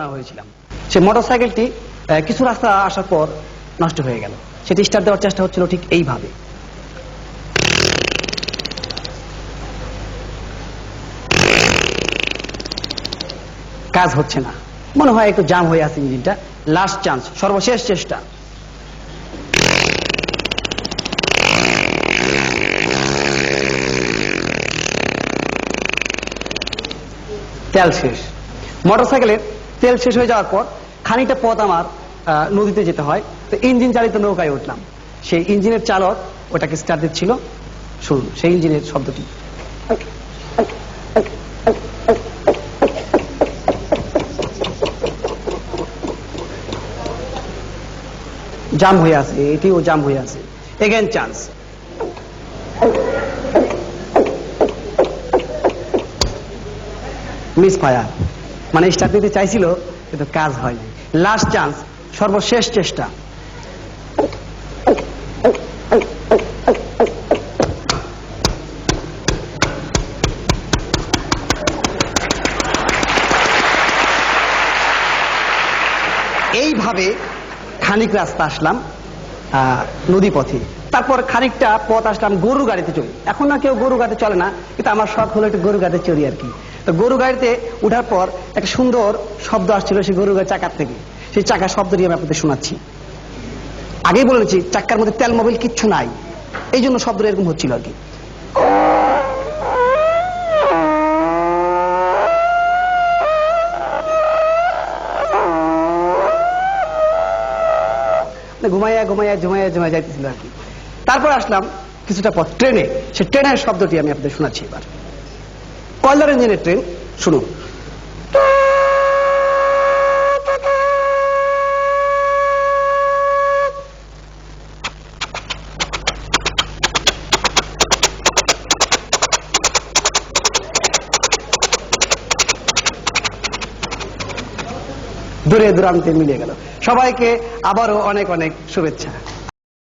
হয়েছিলাম। সে মোটরসাইকেলটি কিছু রাস্তা আসার পর নষ্ট হয়ে গেল। সেটি স্টার্ট দেওয়ার চেষ্টা হচ্ছিল ঠিক এইভাবে। কাজ হচ্ছে না, মনে হয় একটু জাম হয়ে আছে ইঞ্জিনটা। লাস্ট চান্স, সর্বশেষ চেষ্টা। তেল শেষ। মোটরসাইকেলের তেল শেষ হয়ে যাওয়ার পর খানিকটা পথ আমার নদীতে যেতে হয়। তো ইঞ্জিন চালিত নৌকায় উঠলাম। সেই ইঞ্জিনের চালক ওটাকে স্টার্ট দিচ্ছিল। শুনুন সেই ইঞ্জিনের শব্দটি। জাম হয়ে আছে, এটিও জাম হয়ে আছে। Again chance. মিস ফায়ার, মানে স্টার্ট দিতে চাইছিল কিন্তু কাজ হয়নি। লাস্ট চান্স, সর্বশেষ চেষ্টা। এইভাবে খানিক রাস্তা আসলাম নদী পথে। তারপর খানিকটা পথ আসলাম গরু গাড়িতে চড়ি। এখন না কেউ গরু গাড়িতে চলে না, কিন্তু আমার শখ হলো একটু গরু গাড়িতে চড়ি আর কি। তো গরু গাড়িতে উঠার পর একটা সুন্দর শব্দ আসছিল সেই গরু গাড়ির চাকার থেকে। সেই চাকার শব্দটি আমি আপনাদের শোনাচ্ছি। আগেই বলেছি চাকার মধ্যে তেল মোবিল কিচ্ছু নাই, এই জন্য শব্দটা এরকম হচ্ছিল আর কি। ঘুমাইয়া ঘুমাইয়া ঝুমাইয়া ঝুমাইয়া যাইতেছিল আর কি। তারপর আসলাম কিছুটা পথ ট্রেনে। সে ট্রেনের শব্দটি আমি আপনাদের শোনাচ্ছি এবার। কয়লার ইঞ্জিনের ট্রেন, শুনুন। দূরে দূরান্তে মিলে গেল। সবাইকে আবারও অনেক অনেক শুভেচ্ছা।